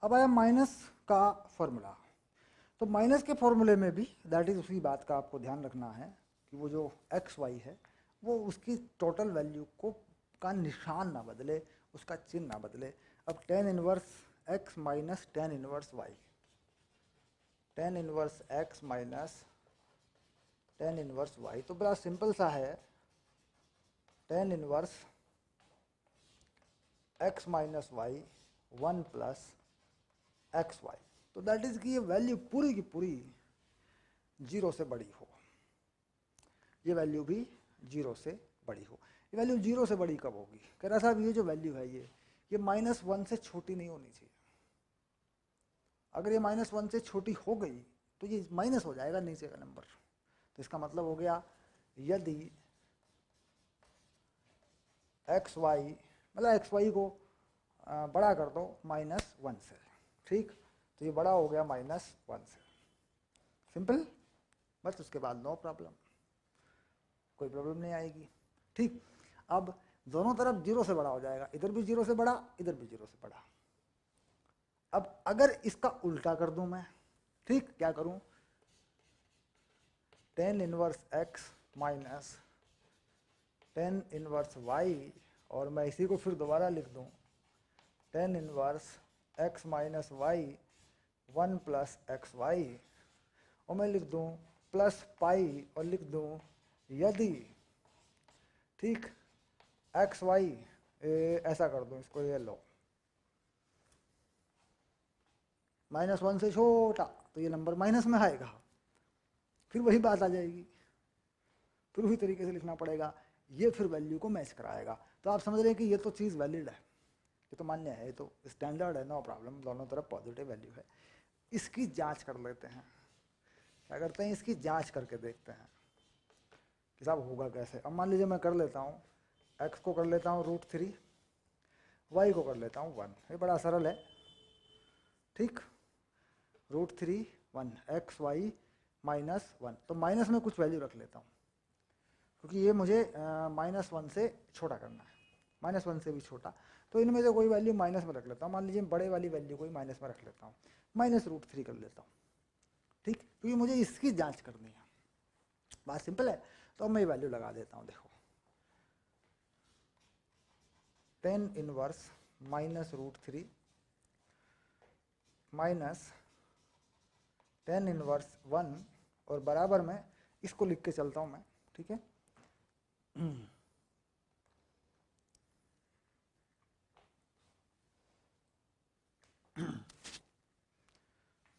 अब आया माइनस का फॉर्मूला। तो माइनस के फॉर्मूले में भी दैट इज उसी बात का आपको ध्यान रखना है कि वो जो एक्स वाई है वो उसकी टोटल वैल्यू को का निशान ना बदले, उसका चिन्ह ना बदले। अब tan inverse X minus tan inverse Y, tan inverse X minus tan inverse Y, तो बड़ा सिंपल सा है। Tan inverse X minus Y one plus X Y, तो दैट इज कि ये वैल्यू पूरी की पूरी जीरो से बड़ी हो, ये वैल्यू भी जीरो से बड़ी हो। ये वैल्यू जीरो से बड़ी कब होगी? कह रहा साहब ये जो वैल्यू है ये माइनस वन से छोटी नहीं होनी चाहिए। अगर ये माइनस वन से छोटी हो गई तो ये माइनस हो जाएगा नीचे का नंबर। तो इसका मतलब हो गया यदि एक्स वाई, मतलब एक्स वाई को बड़ा कर दो माइनस वन से, ठीक, तो ये बड़ा हो गया माइनस वन से। सिंपल, बस उसके बाद नो प्रॉब्लम, कोई प्रॉब्लम नहीं आएगी। ठीक, अब दोनों तरफ जीरो से बड़ा हो जाएगा, इधर भी जीरो से बड़ा, इधर भी जीरो से बड़ा। अब अगर इसका उल्टा कर दूं मैं, ठीक, क्या करूं? Tan inverse X minus tan inverse Y, और मैं इसी को फिर दोबारा लिख दूं tan inverse X minus Y one plus X Y, और मैं लिख दूं प्लस पाई और लिख दूं यदि, ठीक, एक्स वाई, ऐसा कर दूं इसको, ये लो माइनस वन से छोटा, तो ये नंबर माइनस में आएगा, फिर वही बात आ जाएगी, फिर उसी तरीके से लिखना पड़ेगा, ये फिर वैल्यू को मैच कराएगा। तो आप समझ रहे हैं कि ये तो चीज़ वैलिड है, ये तो मान्य है, ये तो स्टैंडर्ड है, नो प्रॉब्लम, दोनों तरफ पॉजिटिव वैल्यू है। इसकी जांच कर लेते हैं। क्या करते हैं? इसकी जांच करके देखते हैं कि साहब होगा कैसे। अब मान लीजिए मैं कर लेता हूँ, एक्स को कर लेता हूँ रूट थ्री, वाई को कर लेता हूँ वन, ये बड़ा सरल है, ठीक, root three one X Y minus one, तो माइनस में कुछ वैल्यू रख लेता हूँ क्योंकि ये मुझे माइनस वन से छोटा करना है, माइनस वन से भी छोटा, तो इनमें से कोई वैल्यू माइनस में रख लेता हूँ। मान लीजिए बड़े वाली वैल्यू कोई माइनस में रख लेता हूँ, माइनस रूट थ्री कर लेता हूँ, ठीक, क्योंकि मुझे इसकी जांच करनी है। बात सिंपल है, तो अब मैं ये वैल्यू लगा देता हूँ। देखो tan inverse minus root three minus tan inverse one, और बराबर में इसको लिख के चलता हूँ मैं, ठीक है।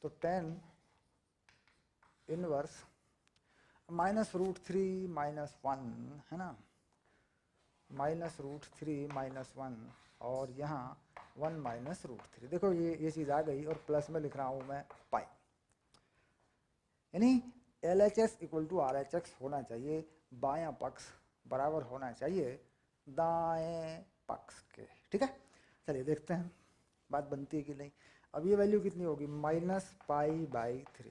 तो tan inverse minus root three minus one है ना, minus root three minus one, और यहाँ वन माइनस रूट थ्री। देखो ये चीज़ आ गई, और प्लस में लिख रहा हूँ मैं पाई, यानी L H S equal to R H X होना चाहिए, बायां पक्ष बराबर होना चाहिए दाएं पक्ष के, ठीक है। चलिए देखते हैं बात बनती है कि नहीं। अब ये वैल्यू कितनी होगी? माइनस पाई बाई थ्री,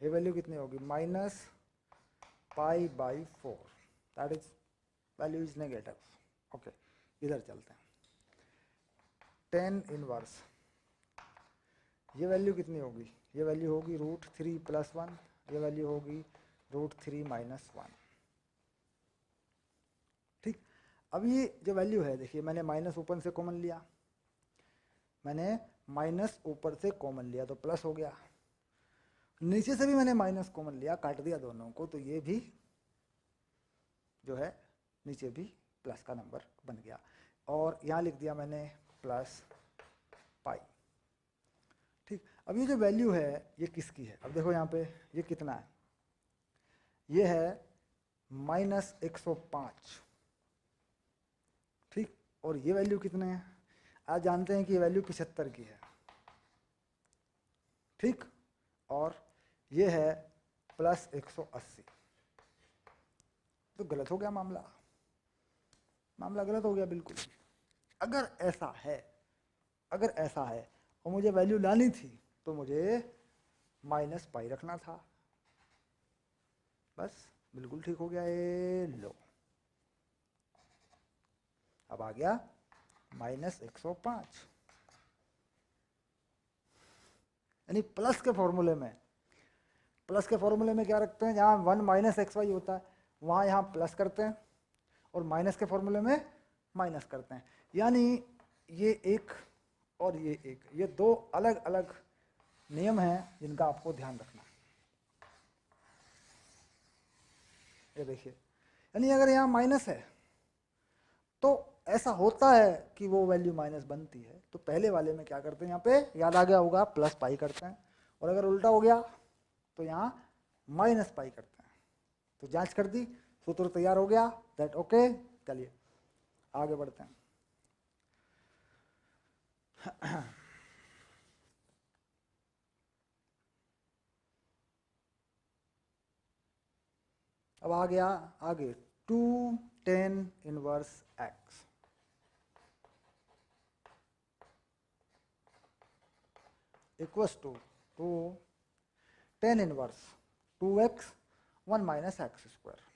ये वैल्यू कितनी होगी? Minus pi by four, that is value is negative. Okay, इधर चलते हैं। टेन इनवर्स, ये वैल्यू कितनी होगी? ये वैल्यू होगी रूट थ्री प्लस वन, ये वैल्यू होगी रूट थ्री माइनस वन, ठीक। अब ये जो वैल्यू है, देखिए मैंने माइनस ऊपर से कॉमन लिया, मैंने माइनस ऊपर से कॉमन लिया तो प्लस हो गया, नीचे से भी मैंने माइनस कॉमन लिया, काट दिया दोनों को, तो ये भी जो है नीचे भी प्लस का नंबर बन गया, और यहाँ लिख दिया मैंने प्लस पाई, ठीक। अब ये जो वैल्यू है ये किसकी है? अब देखो यहाँ पे ये कितना है, ये है माइनस 105, ठीक, और ये वैल्यू कितने हैं? आज जानते हैं कि ये वैल्यू 75 की है, ठीक, और ये है प्लस 180, तो गलत हो गया मामला, मामला गलत हो गया बिल्कुल। अगर ऐसा है, अगर ऐसा है और मुझे वैल्यू लानी थी तो मुझे माइनस पाई रखना था, बस बिल्कुल ठीक हो गया। ये लो, अब आ गया माइनस 105, यानी प्लस के फॉर्मूले में क्या रखते हैं, जहाँ 1 माइनस एक्स वाई होता है वहाँ यहाँ प्लस करते हैं, और माइनस के फॉर्मूले में माइनस करते हैं। यानी ये एक और ये एक, ये दो अलग अलग नियम हैं जिनका आपको ध्यान रखना है। ये देखिए, यानी अगर यहाँ माइनस है तो ऐसा होता है कि वो वैल्यू माइनस बनती है, तो पहले वाले में क्या करते हैं, यहाँ पे याद आ गया होगा प्लस पाई करते हैं, और अगर उल्टा हो गया तो यहाँ माइनस पाई करते हैं। तो जांच कर दी, सूत्र तैयार हो गया, दैट ओके। चलिए आगे बढ़ते हैं। अब आ गया आगे 2 tan inverse x equals to 2 tan inverse 2x 1 minus X square.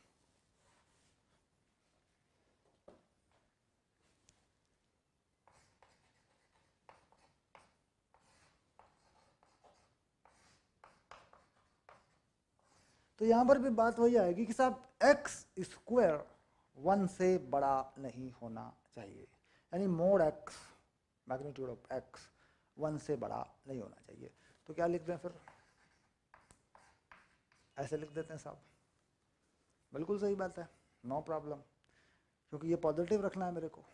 तो यहाँ पर भी बात वही आएगी कि साहब एक्स स्क्वायर 1 से बड़ा नहीं होना चाहिए, यानी mode x magnitude of x 1 से बड़ा नहीं होना चाहिए। तो क्या लिख दें फिर, ऐसे लिख देते हैं साहब, बिल्कुल सही बात है, नो प्रॉब्लम, क्योंकि ये पॉजिटिव रखना है मेरे को।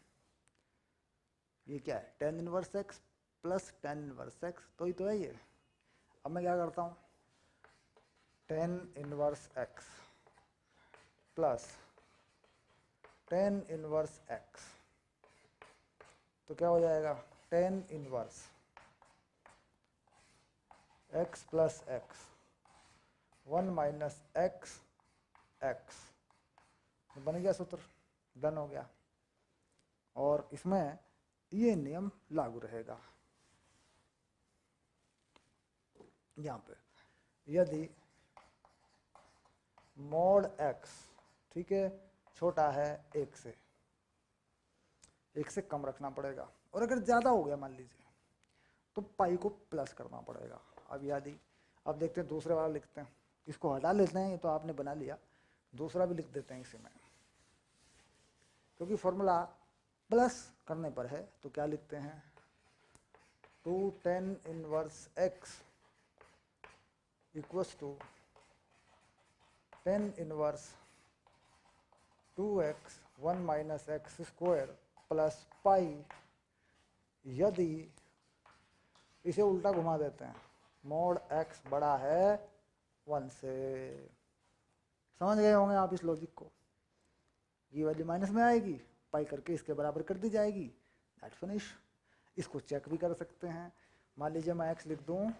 ये क्या है, tan inverse x plus tan inverse x, तो ही तो है ये। अब मैं क्या करता हूँ, tan inverse x plus tan inverse x, तो क्या हो जाएगा, tan inverse x plus x 1 minus x x, बन गया सूत्र, डन हो गया। और इसमें ये नियम लागू रहेगा, यहाँ पे यदि मोड एक्स, ठीक है, छोटा है एक से कम रखना पड़ेगा, और अगर ज़्यादा हो गया मान लीजिए तो पाई को प्लस करना पड़ेगा। अब यदि, अब देखते हैं दूसरे वाला लिखते हैं, इसको हटा लेते हैं, ये तो आपने बना लिया, दूसरा भी लिख देते हैं इसी में, क्योंकि फॉर्मूला प्लस करने पर है। तो क्या लिखते हैं, 2 tan inverse X equals to tan inverse 2x 1 minus X square plus pi, यदि इसे उल्टा घुमा देते हैं, मोड x बड़ा है 1 से। समझ गए होंगे आप इस लॉजिक को, ये वैल्यू माइनस में आएगी, पाई करके इसके बराबर कर दी जाएगी, दैट फिनिश। इसको चेक भी कर सकते हैं, मान लीजिए मैं x लिख दूं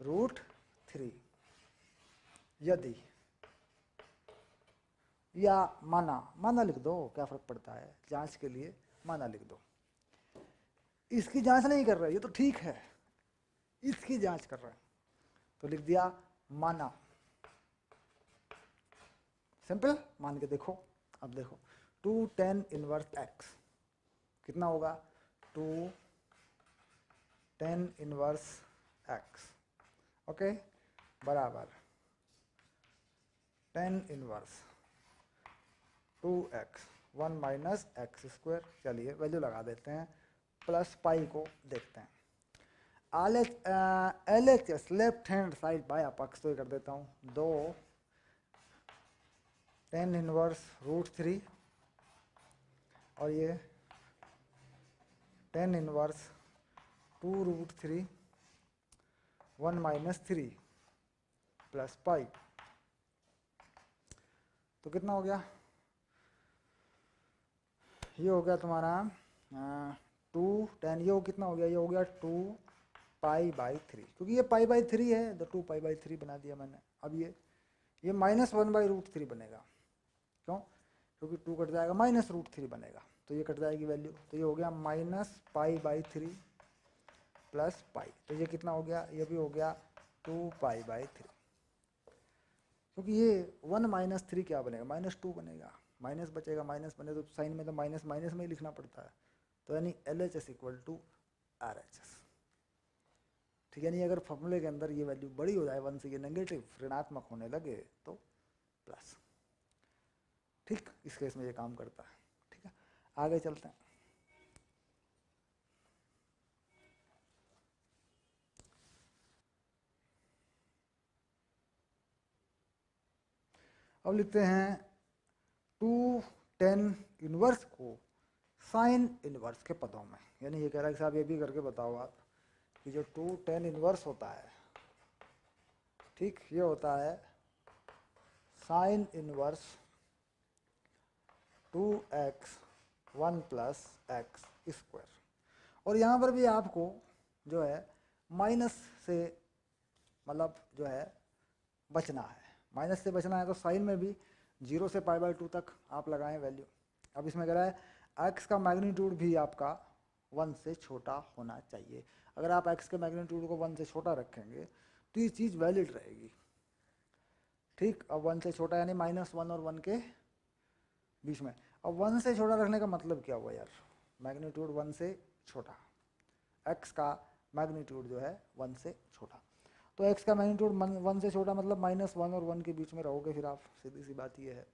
√3, यदि, या माना लिख दो, क्या फर्क पड़ता है, जांच के लिए माना लिख दो। इसकी जांच नहीं कर रहे, ये तो ठीक है, इसकी जांच कर रहे हैं, तो लिख दिया माना, सिंपल, मान के देखो। अब देखो 2 tan इनवर्स एक्स कितना होगा, 2 tan इनवर्स एक्स, ओके, बराबर tan inverse 2x 1 minus X square. चलिए वैल्यू लगा देते हैं, प्लस पाई को देखते हैं। LHS लेफ्ट हैंड साइड बाया पक्ष, तो कर देता हूँ 2 tan इनवर्स √3, और ये tan inverse 2 √3 1 minus 3 plus pi, तो कितना हो गया, ये हो गया तुम्हारा 2 tan, ये कितना हो गया, ये हो गया 2 पाई/3, क्योंकि ये पाई/3 है तो 2 पाई/3 बना दिया मैंने। अब ये -1/√3 बनेगा, क्यों, क्योंकि 2 कट जाएगा, -√3 बनेगा, तो ये कट जाएगी वैल्यू, तो ये हो गया -पाई/3 प्लस पाई, तो ये कितना हो गया, ये भी हो गया 2 पाई/3, क्योंकि ये 1 माइनस 3 क्या बनेगा, -2 बनेगा, माइनस बचेगा, माइनस बने तो साइन में तो माइनस माइनस में ही लिखना पड़ता है, तो यानी LHS इक्वल टू RHS। ठीक है, नहीं अगर फॉर्मूले के अंदर ये वैल्यू बड़ी हो जाए 1 से, ये नेगेटिव ऋणात्मक होने लगे तो प्लस। ठीक, इस केस में ये काम करता है। ठीक है, आगे चलते हैं। अब लिखते हैं 2 tan इनवर्स को साइन इनवर्स के पदों में, यानी ये कह रहा है कि साहब ये भी करके बताओ आप कि जो 2 tan इनवर्स होता है, ठीक, ये होता है sine inverse 2x 1 plus X square. और यहाँ पर भी आपको जो है माइनस से मतलब जो है बचना है, माइनस से बचना है, तो साइन में भी 0 से π/2 तक आप लगाएं वैल्यू। अब इसमें कह रहा है x का मैग्नीट्यूड भी आपका 1 से छोटा होना चाहिए। अगर आप x के मैग्नीट्यूड को 1 से छोटा रखेंगे तो ये चीज़ वैलिड रहेगी। ठीक, अब 1 से छोटा यानी -1 और 1 के बीच में। अब 1 से छोटा रखने का मतलब क्या हुआ यार, मैग्नीट्यूड 1 से छोटा, x का मैग्नीट्यूड जो है 1 से छोटा, तो x का मैग्नीट्यूड 1 से छोटा मतलब -1 और 1 के बीच में रहोगे फिर आप, सीधी सी बात ये है।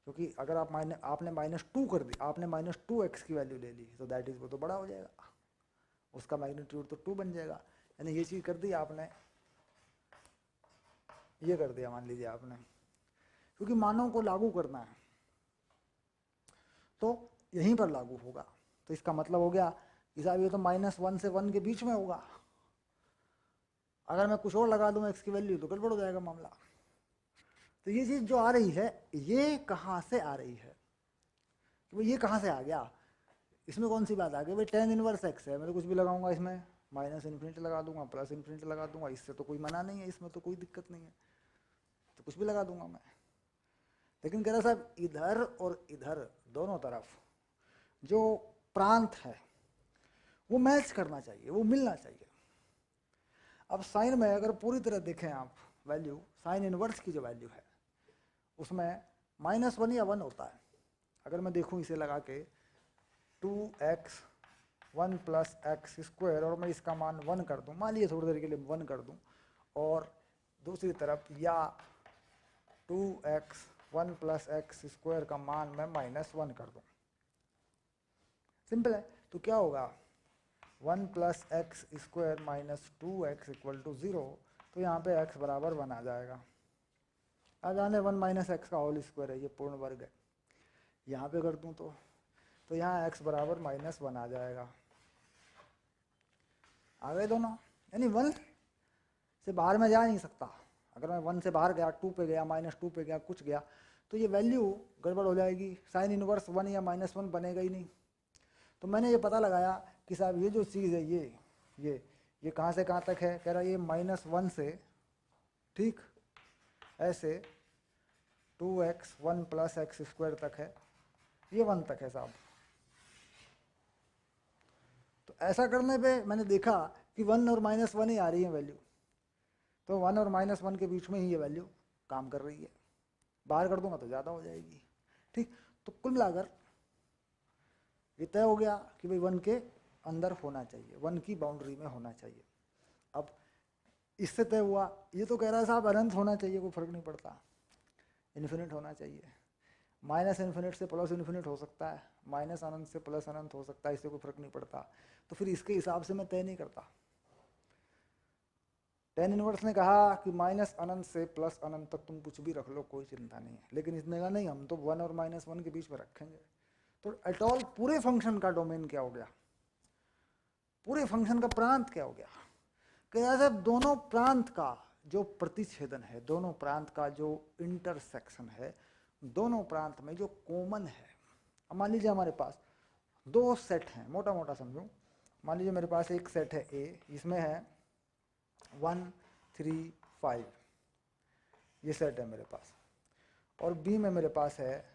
क्योंकि अगर आप आपने -2 कर दी, आपने -2x की वैल्यू ले ली, तो दैट इज वो तो बड़ा हो जाएगा, उसका मैग्नीट्यूड तो 2 बन जाएगा। यानी ये चीज़ कर दी आपने, ये कर दिया मान लीजिए आपने, क्योंकि मानों को लागू करना है तो यहीं पर लागू होगा। तो इसका मतलब हो गया कि साहब ये तो -1 से 1 के बीच में होगा, अगर मैं कुछ और लगा दूँ x की वैल्यू तो गड़बड़ हो जाएगा मामला। तो ये चीज़ जो आ रही है ये कहाँ से आ रही है, वो ये कहाँ से आ गया, इसमें कौन सी बात आ गई भाई, tan इनवर्स x है, मैं तो कुछ भी लगाऊंगा इसमें, -∞ लगा दूंगा, +∞ लगा दूंगा, इससे तो कोई मना नहीं है, इसमें तो कोई दिक्कत नहीं है, तो कुछ भी लगा दूंगा मैं। लेकिन कह रहा साहब इधर और इधर दोनों तरफ जो प्रांत है वो मैच करना चाहिए, वो मिलना चाहिए। अब साइन में अगर पूरी तरह देखें आप वैल्यू, साइन इनवर्स की जो वैल्यू है उसमें -1 या 1 होता है। अगर मैं देखूं इसे लगा के 2x 1 प्लस एक्स स्क्वायर और मैं इसका मान 1 कर दूं, मान लीजिए थोड़ी देर के लिए 1 कर दूं, और दूसरी तरफ या 2x 1 प्लस एक्स स्क्वायर का मान मैं -1 कर दूं, सिंपल है। तो क्या होगा 1 plus X square minus 2x equal to 0, तो यहाँ पे x बराबर 1 आ जाएगा। आ जाने 1 माइनस एक्स का होल स्क्वायर है, ये पूर्ण वर्ग है। यहाँ पे कर दूँ तो यहाँ x बराबर -1 आ जाएगा। आ गए दोनों, यानी 1 से बाहर में जा नहीं सकता। अगर मैं 1 से बाहर गया, 2 पे गया, -2 पे गया, कुछ गया, तो ये वैल्यू गड़बड़ हो जाएगी, साइन इनवर्स 1 या -1 बनेगा ही नहीं। तो मैंने ये पता लगाया कि साहब ये जो चीज़ है ये कहाँ से कहाँ तक है, कह रहा है ये -1 से, ठीक, ऐसे 2x 1 प्लस एक्स स्क्वायर तक है, ये 1 तक है साहब। तो ऐसा करने पे मैंने देखा कि 1 और -1 ही आ रही है वैल्यू, तो 1 और -1 के बीच में ही ये वैल्यू काम कर रही है। बाहर कर दूंगा तो ज़्यादा हो जाएगी। ठीक, तो कुल मिलाकर ये तय हो गया कि भाई 1 के अंदर होना चाहिए, 1 की बाउंड्री में होना चाहिए। अब इससे तय हुआ, ये तो कह रहा है साहब अनंत होना चाहिए, कोई फर्क नहीं पड़ता, इन्फिनिट होना चाहिए। -∞ से +∞ हो सकता है, माइनस अनंत से प्लस अनंत हो सकता है, इससे कोई फर्क नहीं पड़ता। तो फिर इसके हिसाब से मैं तय नहीं करता। tan इनवर्स ने कहा कि -∞ से +∞ तक तुम कुछ भी रख लो, कोई चिंता नहीं है, लेकिन इसने कहा नहीं, हम तो 1 और -1 के बीच में रखेंगे। तो एट ऑल पूरे फंक्शन का डोमेन क्या हो गया, पूरे फंक्शन का प्रांत क्या हो गया, कि ऐसे दोनों प्रांत का जो प्रतिच्छेदन है, दोनों प्रांत का जो इंटरसेक्शन है, दोनों प्रांत में जो कॉमन है। अब मान लीजिए हमारे पास 2 सेट हैं, मोटा मोटा समझो, मान लीजिए मेरे पास एक सेट है A, इसमें है 1 3 5, ये सेट है मेरे पास, और B में मेरे पास है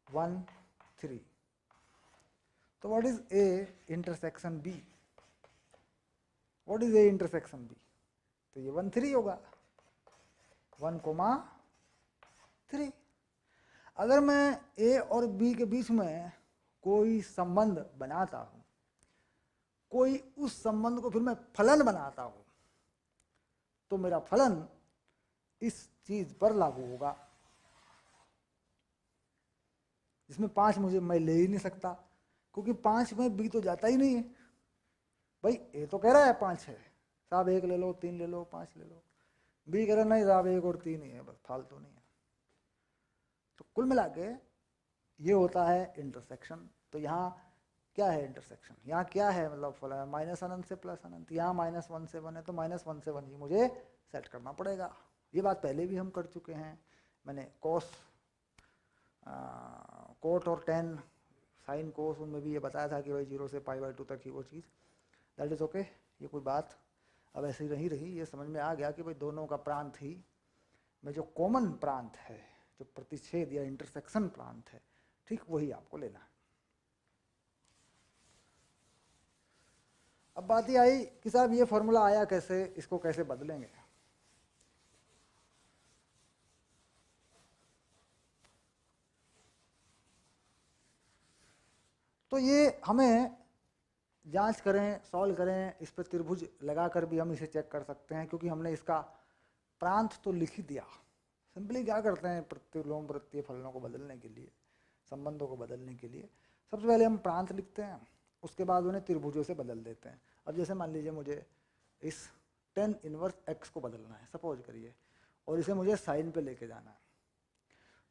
1 3। तो what is A intersection B, what is A intersection B, तो ये 1 3 होगा, 1,3। अगर मैं A और B के बीच में कोई संबंध बनाता हूँ, कोई उस संबंध को फिर मैं फलन बनाता हूं तो मेरा फलन इस चीज पर लागू होगा, जिसमें 5 मुझे मैं ले ही नहीं सकता, क्योंकि 5 में बी तो जाता ही नहीं है। भाई ए तो कह रहा है 5 है, साहब 1 ले लो, 3 ले लो, 5 ले लो। बी कह रहा नहीं साहब 1 और 3 ही है, बस फालतू नहीं है। तो कुल मिला के ये होता है इंटरसेक्शन। तो यहाँ क्या है इंटरसेक्शन, यहाँ क्या है मतलब माइनस अनंत से प्लस अनंत, यहाँ -1 से 1 है तो -1 से 1 ही मुझे सेट करना पड़ेगा। ये बात पहले भी हम कर चुके हैं, मैंने कोट और टेन साइन कोस उनमें भी ये बताया था कि भाई 0 से π/2 तक ही वो चीज़, दैट इज़ ओके। ये कोई बात अब ऐसी नहीं रही, ये समझ में आ गया कि भाई दोनों का प्रांत ही में जो कॉमन प्रांत है, जो प्रतिच्छेद या इंटरसेक्शन प्रांत है, ठीक वही आपको लेना है। अब बात ये आई कि साहब ये फॉर्मूला आया कैसे, इसको कैसे बदलेंगे। तो ये हमें जांच करें, सॉल्व करें, इस पर त्रिभुज लगाकर भी हम इसे चेक कर सकते हैं, क्योंकि हमने इसका प्रांत तो लिख ही दिया। सिंपली क्या करते हैं प्रतिलोम वृत्तीय फलनों को बदलने के लिए, संबंधों को बदलने के लिए, सबसे पहले हम प्रांत लिखते हैं, उसके बाद उन्हें त्रिभुजों से बदल देते हैं। अब जैसे मान लीजिए मुझे इस tan इनवर्स x को बदलना है, सपोज करिए, और इसे मुझे साइन पे लेके जाना है,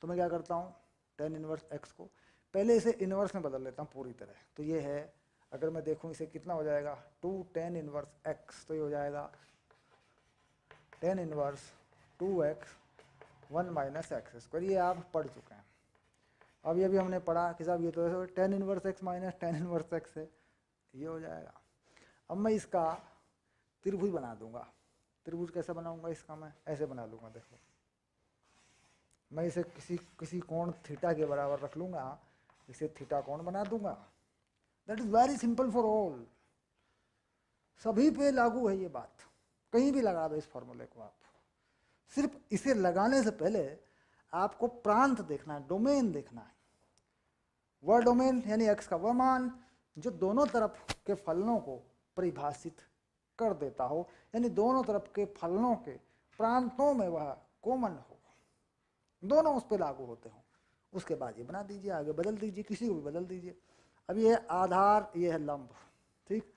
तो मैं क्या करता हूँ, tan इनवर्स x को पहले इसे इनवर्स में बदल लेता हूँ पूरी तरह। तो ये है, अगर मैं देखूँ इसे कितना हो जाएगा 2 tan इनवर्स x, तो ये हो जाएगा tan इनवर्स 2x 1 - x²। ये आप पढ़ चुके हैं। अब ये भी हमने पढ़ा कि साहब ये तो tan inverse x minus tan inverse x है, ये हो जाएगा। अब मैं इसका त्रिभुज बना दूंगा। त्रिभुज कैसे बनाऊंगा इसका, मैं ऐसे बना लूंगा, देखो मैं इसे किसी कोण थीटा के बराबर रख लूंगा, इसे थीटा कोण बना दूंगा। That is very simple for all, सभी पे लागू है ये बात, कहीं भी लगा दो इस फॉर्मूले को आप। सिर्फ इसे लगाने से पहले आपको प्रांत देखना है, डोमेन देखना है। वह डोमेन यानी x का वह मान जो दोनों तरफ के फलनों को परिभाषित कर देता हो, यानी दोनों तरफ के फलनों के प्रांतों में वह कॉमन हो, दोनों उस पर लागू होते हो। उसके बाद ये बना दीजिए, आगे बदल दीजिए, किसी को भी बदल दीजिए। अब ये आधार, ये है लंब, ठीक,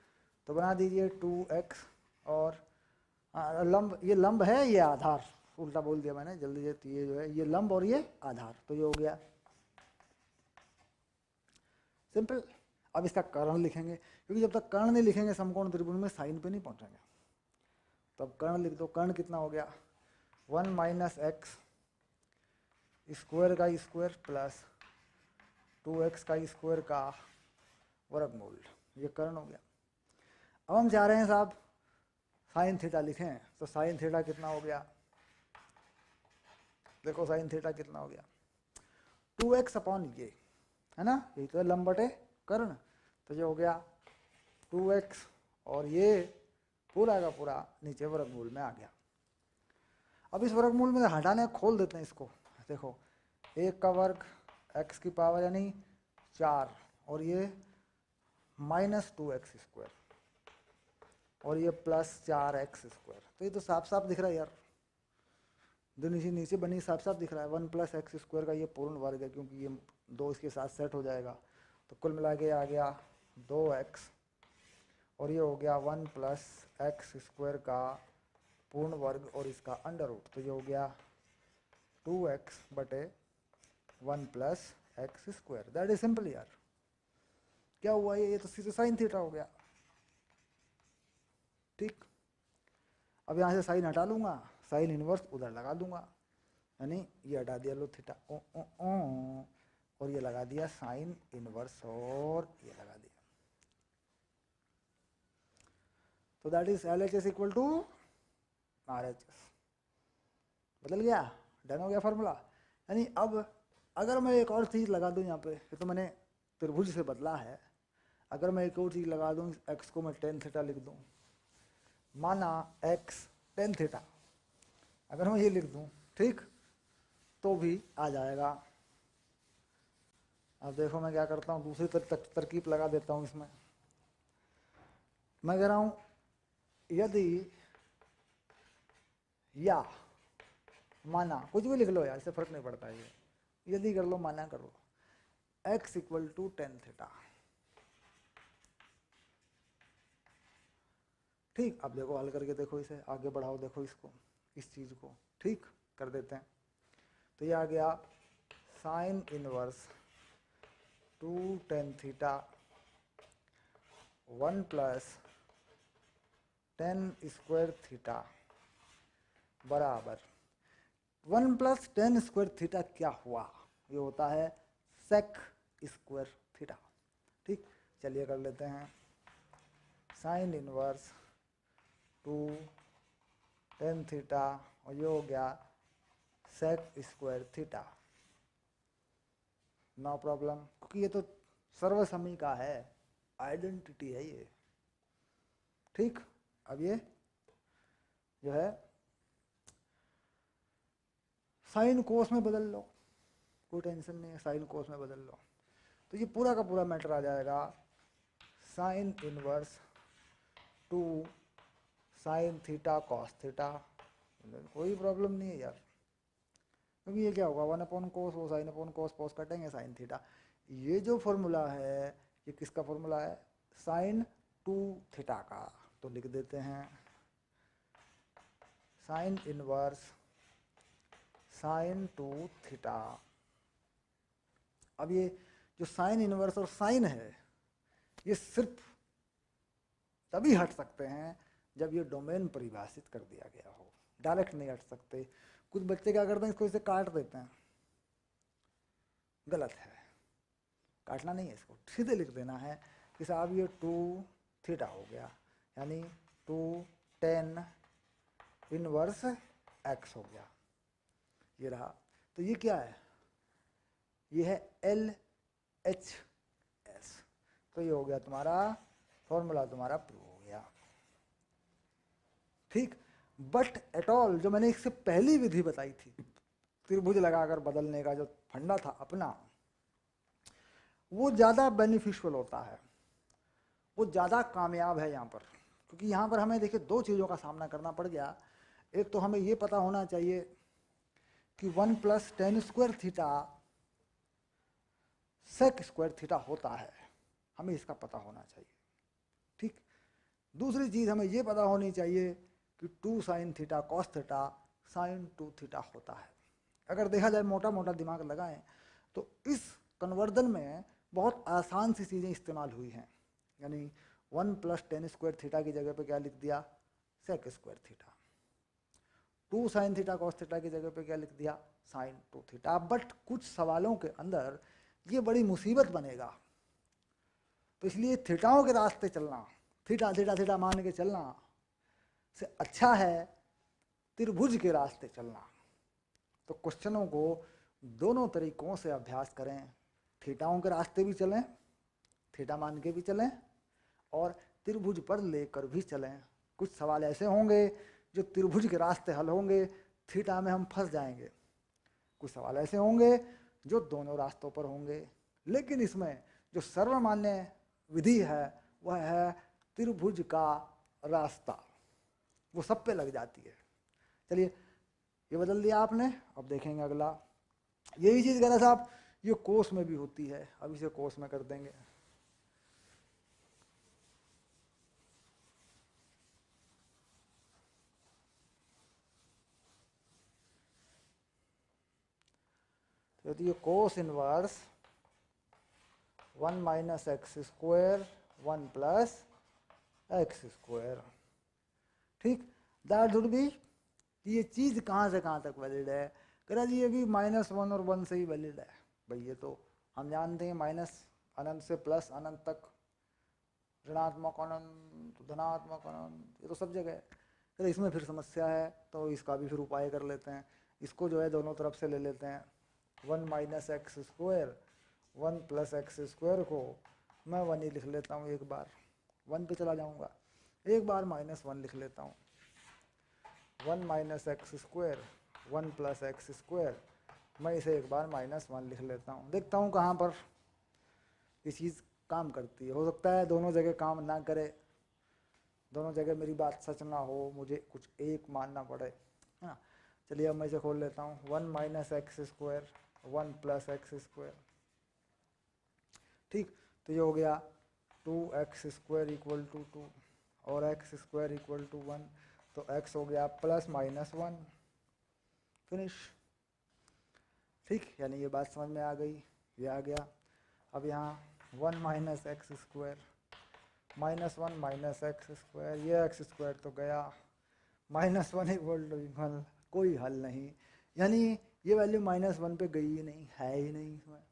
तो बना दीजिए 2x और लंब, ये लंब है, ये आधार, उल्टा बोल दिया मैंने, जल्दी से। ये जो है ये लंब और ये आधार, तो ये हो गया सिंपल। अब इसका कर्ण लिखेंगे, क्योंकि जब तक कर्ण नहीं लिखेंगे समकोण त्रिभुज में साइन पे नहीं पहुंचेंगे। तो अब कर्ण लिख दो। कर्ण कितना हो गया 1 - x स्क्वायर का स्क्वायर प्लस 2x का स्क्वायर का वर्गमूल, ये कर्ण हो गया। अब हम चाह रहे हैं साहब साइन थीटा लिखें, तो साइन थीटा कितना हो गया, देखो साइन थीटा कितना हो गया 2x अपॉन ये, है ना, यही तो है लंब बटे कर्ण। तो ये हो गया 2x और ये पूरा का पूरा नीचे वर्गमूल में आ गया। अब इस वर्गमूल में हटाने खोल देते हैं इसको, देखो 1 का वर्ग x की पावर यानी 4 और ये -2x² और ये +4x²। तो ये तो साफ साफ दिख रहा है यार, दोनों नीचे बनी साफ साफ दिख रहा है। 1 + x² का ये पूर्ण वर्ग है, क्योंकि ये 2 इसके साथ सेट हो जाएगा। तो कुल मिला के आ गया 2x और ये हो गया 1 + x² का पूर्ण वर्ग और इसका अंडर रूट। तो ये हो गया 2x बटे 1 + x²। दैट इज सिंपल यार। क्या हुआ ये तो सीधे साइन थीटा हो गया, ठीक। अब यहाँ से साइन हटा लूंगा, साइन इनवर्स उधर लगा दूंगा, यानी ये हटा दिया लो थीटा और ये लगा दिया साइन इनवर्स और ये लगा दिया। तो दैट इज LHS = RHS। बदल गया, डन हो गया फॉर्मूला। यानी अब अगर मैं एक और चीज़ लगा दूं यहाँ पे, ये तो मैंने त्रिभुज से बदला है, अगर मैं एक और चीज़ लगा दूं, x को मैं tan थीटा लिख दूं, माना x tan थीटा, अगर मैं ये लिख दूं, ठीक, तो भी आ जाएगा। अब देखो मैं क्या करता हूँ, दूसरी तरकीब लगा देता हूँ इसमें। मैं कह रहा हूं यदि या माना, कुछ भी लिख लो यार, इससे फर्क नहीं पड़ता है, ये यदि कर लो, माना करो, x equal to tan theta. ठीक, अब देखो हल करके देखो, इसे आगे बढ़ाओ, देखो इसको, इस चीज को ठीक कर देते हैं। तो ये आ गया sign inverse two tan theta 1 plus tan square theta बराबर 1 प्लस टेन स्क्वायर थीटा क्या हुआ, ये होता है सेक स्क्वायर थीटा। ठीक, चलिए कर लेते हैं। Sine inverse two tan theta और ये हो गया sec square theta. No problem, क्योंकि ये तो सर्वसमी का है, आइडेंटिटी है ये। ठीक, अब ये जो है साइन कोस में बदल लो, कोई टेंशन नहीं है, साइन कोस में बदल लो, तो ये पूरा का पूरा मैटर आ जाएगा sign inverse to sign theta cos theta. कोई प्रॉब्लम नहीं है यार, क्योंकि ये क्या होगा 1 अपॉन कोस, वो साइन अपॉन कोस, कोस कटेंगे साइन थीटा। ये जो फॉर्मूला है ये किसका फॉर्मूला है, साइन टू थीटा का, तो लिख देते हैं sine inverse sine to theta. अब ये जो साइन इनवर्स और साइन है ये सिर्फ तभी हट सकते हैं जब ये डोमेन परिभाषित कर दिया गया हो, डायरेक्ट नहीं हट सकते। कुछ बच्चे क्या करते हैं, इसको इसे काट देते हैं, गलत है, काटना नहीं है, इसको सीधे लिख देना है कि साहब ये टू थीटा हो गया, यानी टू टेन इनवर्स एक्स हो गया, ये रहा। तो ये क्या है, ये है एल एच एस, तो ये हो गया तुम्हारा फॉर्मूला, तुम्हारा प्रूव हो गया। ठीक, बट एट ऑल जो मैंने इससे पहली विधि बताई थी त्रिभुज लगाकर बदलने का जो फंडा था अपना, वो ज़्यादा बेनिफिशियल होता है, वो ज़्यादा कामयाब है यहाँ पर। क्योंकि यहाँ पर हमें देखिए दो चीज़ों का सामना करना पड़ गया। एक तो हमें ये पता होना चाहिए कि 1 plus tan square theta sec square theta होता है, हमें इसका पता होना चाहिए। ठीक, दूसरी चीज़ हमें ये पता होनी चाहिए कि 2 sine theta cos theta sine 2 theta होता है। अगर देखा जाए मोटा मोटा दिमाग लगाएं तो इस कन्वर्जन में बहुत आसान सी चीज़ें इस्तेमाल हुई हैं, यानी 1 प्लस टेन स्क्वायर थीटा की जगह पे क्या लिख दिया, sec square theta. 2 sine theta cos theta की जगह पे क्या लिख दिया, साइन 2 थीटा। बट कुछ सवालों के अंदर ये बड़ी मुसीबत बनेगा, तो इसलिए थीटाओं के रास्ते चलना, थीटा थीटा थीटा मान के चलना से अच्छा है त्रिभुज के रास्ते चलना। तो क्वेश्चनों को दोनों तरीकों से अभ्यास करें, थीटाओं के रास्ते भी चलें, थीटा मान के भी चलें, और त्रिभुज पर लेकर भी चलें। कुछ सवाल ऐसे होंगे जो त्रिभुज के रास्ते हल होंगे, थीटा में हम फंस जाएंगे। कुछ सवाल ऐसे होंगे जो दोनों रास्तों पर होंगे, लेकिन इसमें जो सर्वमान्य विधि है वह है त्रिभुज का रास्ता, वो सब पे लग जाती है। चलिए ये बदल दिया आपने, अब देखेंगे अगला। यही चीज़ कह रहा साहब ये कोस में भी होती है, अब इसे कोस में कर देंगे। तो ये cos inverse 1 minus X square 1 plus X square. ठीक, दैट वुड बी, ये चीज़ कहाँ से कहाँ तक वैलिड है, कह रहा जी ये भी -1 और 1 से ही वैलिड है। भाई ये तो हम जानते हैं, माइनस अनंत से प्लस अनंत तक, ऋणात्मक अनंत धनात्मक अनंत, ये तो सब जगह है। तो इसमें फिर समस्या है, तो इसका भी फिर उपाय कर लेते हैं। इसको जो है दोनों तरफ से ले लेते हैं, 1 minus X square 1 plus X square को मैं 1 ही लिख लेता हूँ, एक बार 1 पे चला जाऊँगा, एक बार -1 लिख लेता हूँ। 1 minus X square 1 plus X square, मैं इसे एक बार -1 लिख लेता हूँ। देखता हूँ कहाँ पर ये चीज़ काम करती है, हो सकता है दोनों जगह काम ना करे, दोनों जगह मेरी बात सच ना हो, मुझे कुछ एक मानना पड़े, है ना। चलिए अब मैं इसे खोल लेता हूँ, 1 minus X square 1 plus X square, ठीक। तो ये हो गया 2x स्क्वायर इक्वल टू 2 और एक्स स्क्वायर इक्वल टू 1, तो x हो गया प्लस माइनस 1, फिनिश, ठीक। यानी ये बात समझ में आ गई, ये आ गया। अब यहाँ 1 minus X square minus 1 minus X square, ये एक्स स्क्वायर तो गया, -1 इक्वल टू 1, कोई हल नहीं। यानी ये वैल्यू -1 पे गई ही नहीं, है ही नहीं, इसमें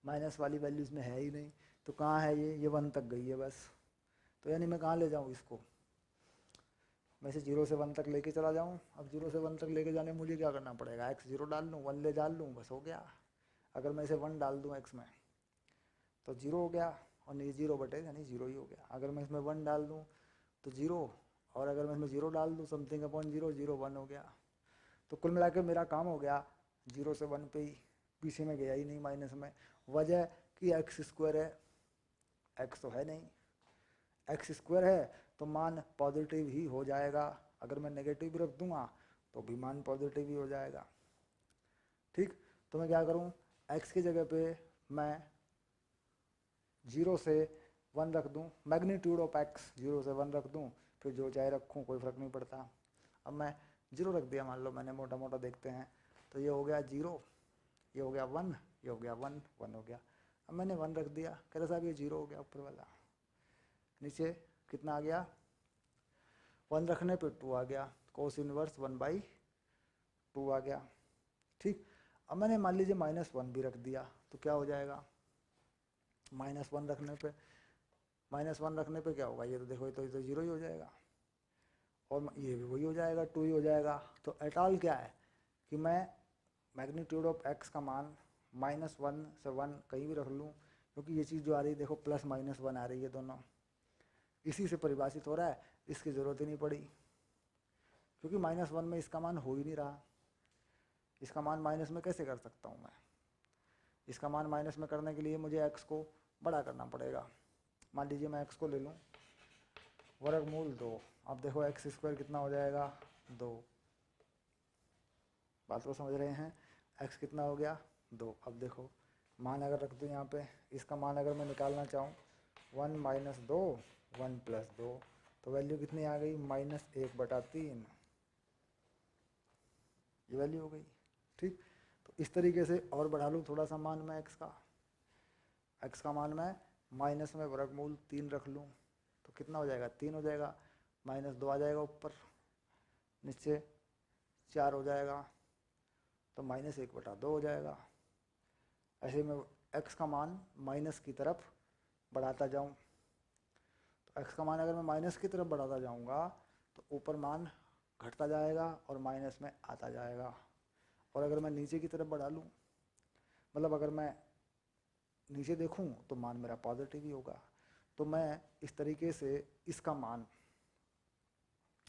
माइनस वाली वैल्यू इसमें है ही नहीं, तो कहाँ है ये 1 तक गई है बस। तो यानी मैं कहाँ ले जाऊँ इसको, मैं इसे 0 से 1 तक लेके चला जाऊँ। अब 0 से 1 तक लेके जाने मुझे क्या करना पड़ेगा, x 0 डाल लूँ, 1 ले डाल लूँ, बस हो गया। अगर मैं इसे 1 डाल दूँ x में तो 0 हो गया, और नहीं 0 बटे यानी 0 ही हो गया। अगर मैं इसमें 1 डाल दूँ तो 0, और अगर मैं इसमें 0 डाल दूँ समथिंग अपॉन 0, 0 1 हो गया। तो कुल मिला के मेरा काम हो गया 0 से 1 पे ही, पीछे में गया ही नहीं माइनस में। वजह कि एक्स स्क्वायर है, एक्स तो है नहीं, एक्स स्क्वायर है तो मान पॉजिटिव ही हो जाएगा। अगर मैं नेगेटिव भी रख दूंगा तो भी मान पॉजिटिव ही हो जाएगा, ठीक। तो मैं क्या करूं, एक्स की जगह पे मैं 0 से 1 रख दूं, मैग्नीट्यूड ऑफ एक्स 0 से 1 रख दूं, फिर जो चाहे रखूं कोई फ़र्क नहीं पड़ता। अब मैं 0 रख दिया, मान लो मैंने मोटा मोटा देखते हैं, तो ये हो गया 0, ये हो गया 1, ये हो गया 1, 1 हो गया। अब मैंने 1 रख दिया, कह रहा साहब ये 0 हो गया ऊपर वाला, नीचे कितना आ गया, 1 रखने पे 2 आ गया, कोस इनवर्स 1/2 आ गया, ठीक। अब मैंने मान लीजिए -1 भी रख दिया, तो क्या हो जाएगा, -1 रखने पे क्या होगा, ये तो देखो ये तो 0 ही हो जाएगा, और ये भी वही हो जाएगा, 2 ही हो जाएगा। तो एट ऑल क्या है कि मैं मैग्नीट्यूड ऑफ एक्स का मान -1 से 1 कहीं भी रख लूँ, क्योंकि ये चीज़ जो आ रही है देखो प्लस -1 आ रही है, दोनों इसी से परिभाषित हो रहा है, इसकी ज़रूरत ही नहीं पड़ी, क्योंकि -1 में इसका मान हो ही नहीं रहा। इसका मान माइनस में कैसे कर सकता हूँ मैं, इसका मान माइनस में करने के लिए मुझे एक्स को बड़ा करना पड़ेगा। मान लीजिए मैं एक्स को ले लूँ वर्गमूल 2, अब देखो एक्स स्क्वायर कितना हो जाएगा 2, बात को समझ रहे हैं, एक्स कितना हो गया 2। अब देखो मान अगर रख दूँ यहाँ पे, इसका मान अगर मैं निकालना चाहूँ 1 माइनस 2 1 प्लस 2, तो वैल्यू कितनी आ गई -1/3, ये वैल्यू हो गई, ठीक। तो इस तरीके से और बढ़ा लूँ थोड़ा सा मान मैं एक्स का मान मैं माइनस में वर्गमूल 3 रख लूँ, तो कितना हो जाएगा 3 हो जाएगा, -2 आ जाएगा ऊपर, नीचे 4 हो जाएगा, तो -1/2 हो जाएगा। ऐसे मैं एक्स का मान माइनस की तरफ बढ़ाता जाऊँ, तो एक्स का मान अगर मैं माइनस की तरफ बढ़ाता जाऊँगा तो ऊपर मान घटता जाएगा और माइनस में आता जाएगा, और अगर मैं नीचे की तरफ बढ़ा लूँ, मतलब अगर मैं नीचे देखूँ तो मान मेरा पॉजिटिव ही होगा। तो मैं इस तरीके से इसका मान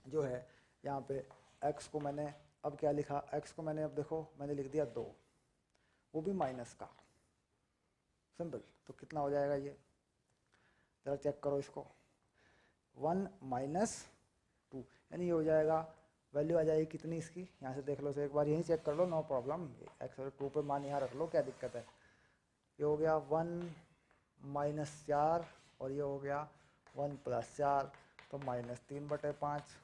जो है यहाँ पे x को मैंने अब क्या लिखा, x को मैंने अब देखो मैंने लिख दिया 2, वो भी माइनस का, सिंपल। तो कितना हो जाएगा ये, ज़रा चेक करो इसको, 1 माइनस 2, यानी ये हो जाएगा, वैल्यू आ जाएगी कितनी इसकी, यहाँ से देख लो, से एक बार यहीं चेक कर लो, नो प्रॉब्लम, एक्स और 2 पे मान यहाँ रख लो, क्या दिक्कत है। ये हो गया 1 माइनस 4 और ये हो गया 1 प्लस 4, तो -3/5,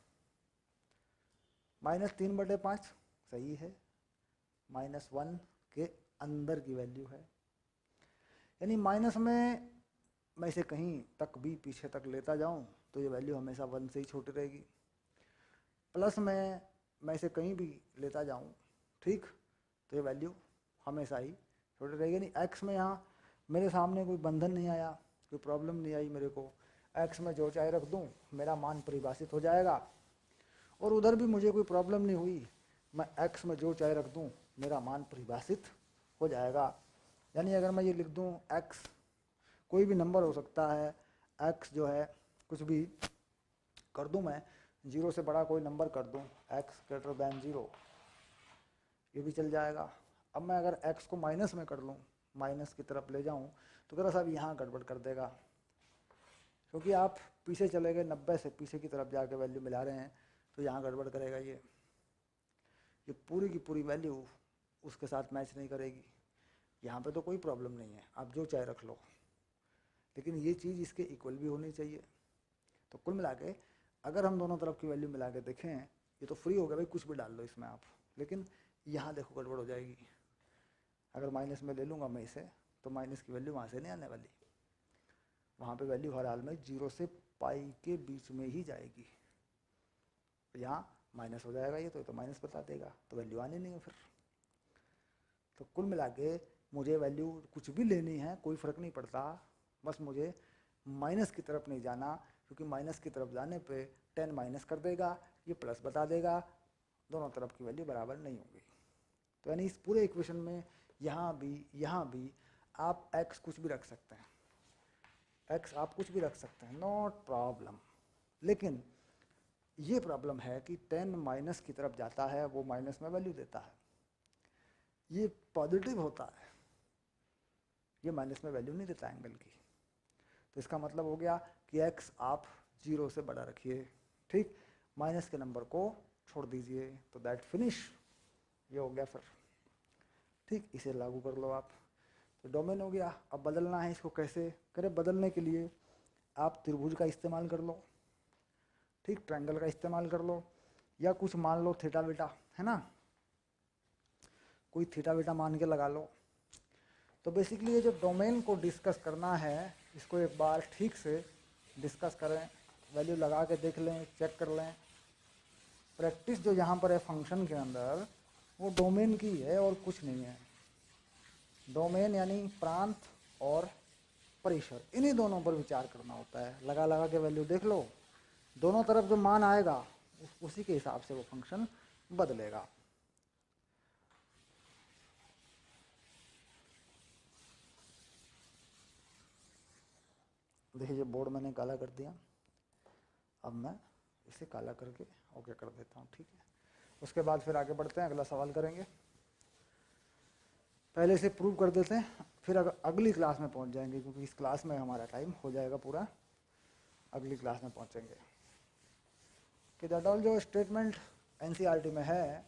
-3/5 सही है, -1 के अंदर की वैल्यू है, यानी माइनस में मैं इसे कहीं तक भी पीछे तक लेता जाऊं तो ये वैल्यू हमेशा 1 से ही छोटी रहेगी। प्लस में मैं इसे कहीं भी लेता जाऊं, ठीक, तो ये वैल्यू हमेशा ही छोटी रहेगी। यानी एक्स में यहाँ मेरे सामने कोई बंधन नहीं आया, कोई प्रॉब्लम नहीं आई मेरे को, एक्स में जो चाहे रख दूं मेरा मान परिभाषित हो जाएगा, और उधर भी मुझे कोई प्रॉब्लम नहीं हुई, मैं एक्स में जो चाहे रख दूं मेरा मान परिभाषित हो जाएगा। यानी अगर मैं ये लिख दूं एक्स, कोई भी नंबर हो सकता है, एक्स जो है कुछ भी कर दूं, मैं 0 से बड़ा कोई नंबर कर दूं, एक्स ग्रेटर दैन 0, ये भी चल जाएगा। अब मैं अगर एक्स को माइनस में कर लूँ, माइनस की तरफ ले जाऊँ, तो जरा साहब यहाँ गड़बड़ कर देगा, क्योंकि आप पीछे चले गए, 90 से पीछे की तरफ जाके वैल्यू मिला रहे हैं, तो यहाँ गड़बड़ करेगा ये पूरी की पूरी वैल्यू उसके साथ मैच नहीं करेगी। यहाँ पे तो कोई प्रॉब्लम नहीं है, आप जो चाहे रख लो, लेकिन ये चीज़ इसके इक्वल भी होनी चाहिए। तो कुल मिला के अगर हम दोनों तरफ की वैल्यू मिला के देखें, ये तो फ्री हो गया भाई, कुछ भी डाल लो इसमें आप, लेकिन यहाँ देखो गड़बड़ हो जाएगी। अगर माइनस में ले लूँगा मैं इसे, तो माइनस की वैल्यू वहाँ से नहीं आने वाली, वहाँ पे वैल्यू हर हाल में 0 से पाई के बीच में ही जाएगी। यहाँ माइनस हो जाएगा, ये तो माइनस बता देगा, तो वैल्यू आनी नहीं है फिर। तो कुल मिला के मुझे वैल्यू कुछ भी लेनी है, कोई फ़र्क नहीं पड़ता, बस मुझे माइनस की तरफ नहीं जाना, क्योंकि माइनस की तरफ जाने पे 10 माइनस कर देगा, ये प्लस बता देगा, दोनों तरफ की वैल्यू बराबर नहीं होगी। तो यानी इस पूरे इक्वेशन में यहाँ भी आप x कुछ भी रख सकते हैं, x आप कुछ भी रख सकते हैं, नॉट प्रॉब्लम। लेकिन ये प्रॉब्लम है कि 10 माइनस की तरफ जाता है, वो माइनस में वैल्यू देता है, ये पॉजिटिव होता है, ये माइनस में वैल्यू नहीं देता एंगल की। तो इसका मतलब हो गया कि x आप 0 से बड़ा रखिए, ठीक, माइनस के नंबर को छोड़ दीजिए, तो दैट फिनिश, ये हो गया फिर, ठीक। इसे लागू कर लो आप, तो डोमेन हो गया। अब बदलना है इसको, कैसे करें? बदलने के लिए आप त्रिभुज का इस्तेमाल कर लो, ठीक, ट्रायंगल का इस्तेमाल कर लो, या कुछ मान लो थीटा बीटा, है ना, कोई थीटा बीटा मान के लगा लो। तो बेसिकली ये जो डोमेन को डिस्कस करना है, इसको एक बार ठीक से डिस्कस करें, वैल्यू लगा के देख लें, चेक कर लें। प्रैक्टिस जो यहाँ पर है फंक्शन के अंदर, वो डोमेन की है और कुछ नहीं है। डोमेन यानी प्रांत और परिसर, इन्हीं दोनों पर विचार करना होता है। लगा लगा के वैल्यू देख लो, दोनों तरफ जो मान आएगा उसी के हिसाब से वो फंक्शन बदलेगा। देखिए बोर्ड मैंने काला कर दिया, अब मैं इसे काला करके ओके कर देता हूँ, ठीक है। उसके बाद फिर आगे बढ़ते हैं, अगला सवाल करेंगे। पहले इसे प्रूव कर देते हैं, फिर अगली क्लास में पहुँच जाएंगे, क्योंकि इस क्लास में हमारा टाइम हो जाएगा पूरा, अगली क्लास में पहुँचेंगे। कि दैट ऑल जो स्टेटमेंट एनसीईआरटी में है,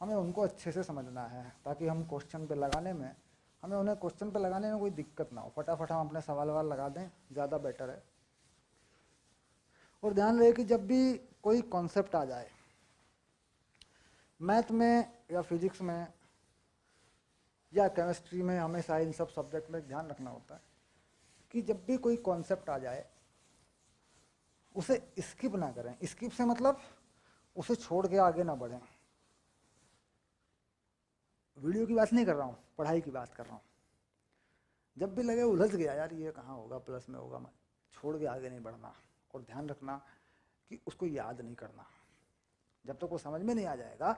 हमें उनको अच्छे से समझना है, ताकि हम क्वेश्चन पे लगाने में, हमें उन्हें क्वेश्चन पे लगाने में कोई दिक्कत ना हो, फटाफट हम अपने सवाल लगा दें, ज़्यादा बेटर है। और ध्यान रहे कि जब भी कोई कॉन्सेप्ट आ जाए मैथ में या फिजिक्स में या केमिस्ट्री में, हमेशा इन सब सब्जेक्ट में ध्यान रखना होता है कि जब भी कोई कॉन्सेप्ट आ जाए उसे स्किप ना करें। स्किप से मतलब उसे छोड़ के आगे ना बढ़ें। वीडियो की बात नहीं कर रहा हूँ, पढ़ाई की बात कर रहा हूँ। जब भी लगे उलझ गया यार ये कहाँ होगा, प्लस में होगा, मैं छोड़ के आगे नहीं बढ़ना। और ध्यान रखना कि उसको याद नहीं करना, जब तक वो समझ में नहीं आ जाएगा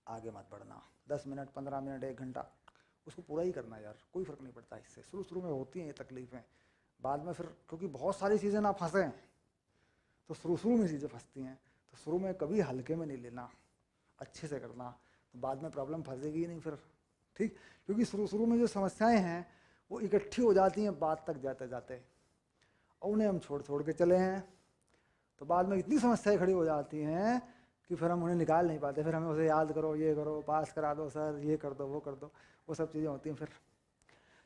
आगे मत बढ़ना। 10 मिनट 15 मिनट 1 घंटा उसको पूरा ही करना यार, कोई फ़र्क नहीं पड़ता इससे। शुरू में होती हैं ये तकलीफ़ें, बाद में फिर क्योंकि बहुत सारी चीज़ें ना फंसें, तो शुरू में चीज़ें फंसती हैं। तो शुरू में कभी हल्के में नहीं लेना, अच्छे से करना, तो बाद में प्रॉब्लम फंसेगी ही नहीं फिर, ठीक। क्योंकि शुरू में जो समस्याएं हैं वो इकट्ठी हो जाती हैं बात तक जाते जाते, और उन्हें हम छोड़ के चले हैं, तो बाद में इतनी समस्याएं खड़ी हो जाती हैं कि फिर हम उन्हें निकाल नहीं पाते। फिर हमें उसे याद करो, ये करो, पास करा दो सर, ये कर दो, वो कर दो, वो सब चीज़ें होती हैं फिर।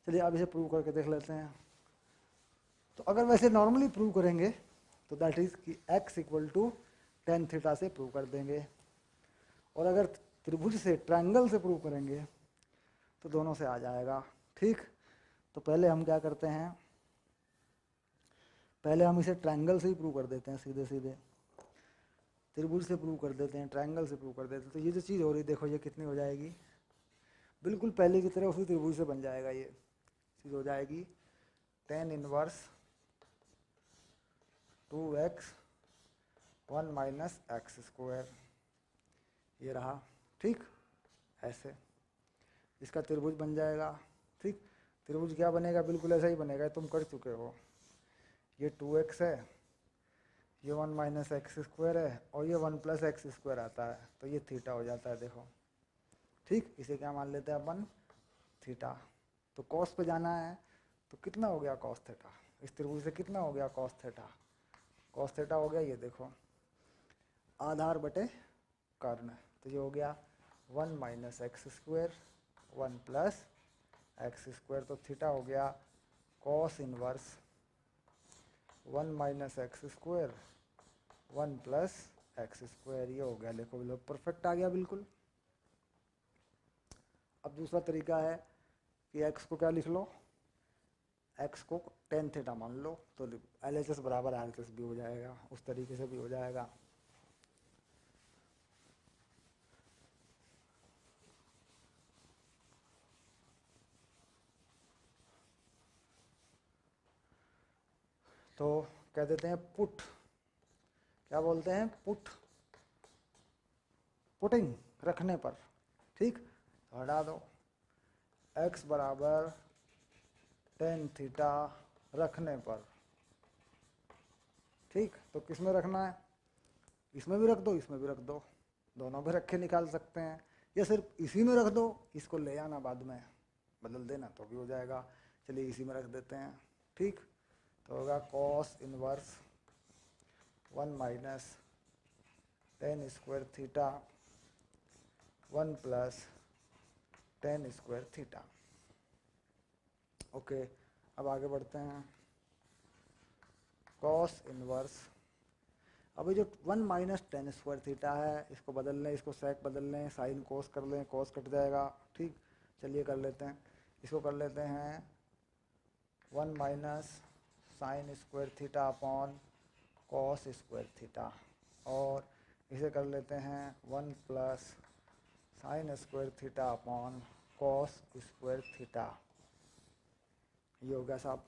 चलिए अब इसे प्रूव करके देख लेते हैं। तो अगर वैसे नॉर्मली प्रूव करेंगे तो दैट इज़ कि x equal to tan theta से प्रूव कर देंगे, और अगर त्रिभुज से, ट्रायंगल से प्रूव करेंगे तो दोनों से आ जाएगा, ठीक। तो पहले हम क्या करते हैं, पहले हम इसे ट्रायंगल से ही प्रूव कर देते हैं, सीधे सीधे त्रिभुज से प्रूव कर देते हैं, ट्रायंगल से प्रूव कर देते हैं। तो ये जो चीज़ हो रही है देखो, ये कितनी हो जाएगी, बिल्कुल पहले की तरह उसी त्रिभुज से बन जाएगा। ये चीज़ हो जाएगी tan inverse 2x 1 minus X square, ये रहा, ठीक। ऐसे इसका त्रिभुज बन जाएगा, ठीक। त्रिभुज क्या बनेगा, बिल्कुल ऐसा ही बनेगा, तुम कर चुके हो। ये 2x है, ये 1 माइनस एक्स स्क्वायर है, और ये 1 प्लस एक्स स्क्वायर आता है, तो ये थीटा हो जाता है, देखो, ठीक। इसे क्या मान लेते हैं अपन, थीटा। तो कॉस पे जाना है, तो कितना हो गया कॉस थीटा, इस त्रिभुज से कितना हो गया कॉस थीटा, कॉस थीटा हो गया ये देखो आधार बटे कर्ण, तो ये हो गया 1 minus X square 1 plus X square, तो थीटा हो गया cos inverse 1 minus X square 1 plus X square, ये हो गया। देखो बिल्कुल परफेक्ट आ गया बिल्कुल। अब दूसरा तरीका है कि x को क्या लिख लो, x को tan थीटा मान लो, तो LHS बराबर RHS भी हो जाएगा, उस तरीके से भी हो जाएगा। तो कह देते हैं पुट, क्या बोलते हैं पुट, पुटिंग रखने पर, ठीक, तो हटा दो x बराबर tan थीटा रखने पर, ठीक, तो किस में रखना है, इसमें भी रख दो इसमें भी रख दो, दोनों भी रख के निकाल सकते हैं, या सिर्फ इसी में रख दो, इसको ले आना बाद में बदल देना तो भी हो जाएगा। चलिए इसी में रख देते हैं, ठीक, तो होगा cos inverse 1 minus tan square theta 1 plus tan square theta. Okay, अब आगे बढ़ते हैं। कॉस इनवर्स, अभी जो 1 माइनस tan स्क्वायर थीटा है इसको बदल लें, इसको सेक बदल लें, साइन कोस कर लें, कोस कट जाएगा, ठीक, चलिए कर लेते हैं, इसको कर लेते हैं 1 minus sine square theta upon cos square theta, और इसे कर लेते हैं 1 plus sine square theta upon cos square theta, ये हो गया साहब।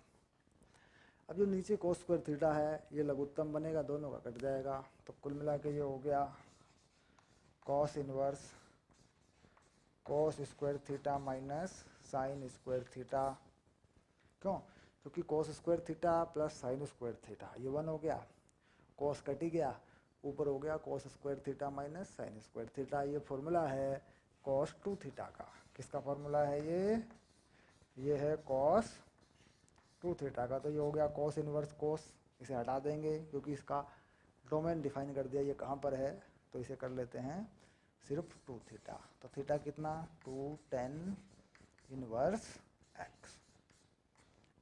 अब जो नीचे कोस स्क्वायर थीटा है ये लघुत्तम बनेगा, दोनों का कट जाएगा, तो कुल मिला के ये हो गया cos inverse cos square theta minus sine square theta. क्यों? क्योंकि cos square theta plus sine square theta ये 1 हो गया, कॉस कट ही गया, ऊपर हो गया cos square theta minus sine square theta. ये फॉर्मूला है कॉस 2 थीटा का। किसका फॉर्मूला है ये है कॉस 2 थीटा का। तो ये हो गया कॉस इनवर्स कॉस, इसे हटा देंगे क्योंकि इसका डोमेन डिफाइन कर दिया, ये कहाँ पर है, तो इसे कर लेते हैं सिर्फ 2 थीटा। तो थीटा कितना 2 tan इनवर्स एक्स,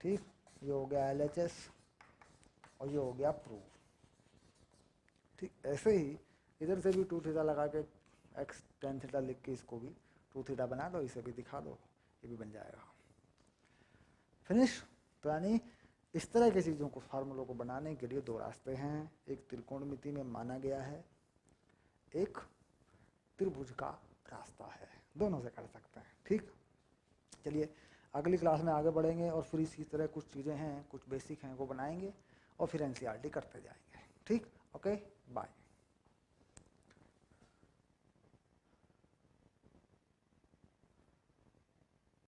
ठीक, ये हो गया LHS और ये हो गया प्रूफ। ठीक, ऐसे ही इधर से भी 2 थीटा लगा के x tan थीटा लिख के इसको भी 2 थीटा बना दो, इसे भी दिखा दो, ये भी बन जाएगा। फिनिश। तो यानी इस तरह की चीज़ों को फार्मूलों को बनाने के लिए 2 रास्ते हैं, एक त्रिकोणमिति में माना गया है, एक त्रिभुज का रास्ता है, दोनों से कर सकते हैं। ठीक, चलिए अगली क्लास में आगे बढ़ेंगे और फिर इसी तरह कुछ चीज़ें हैं, कुछ बेसिक हैं वो बनाएंगे और फिर NCERT करते जाएंगे। ठीक, ओके, बाय।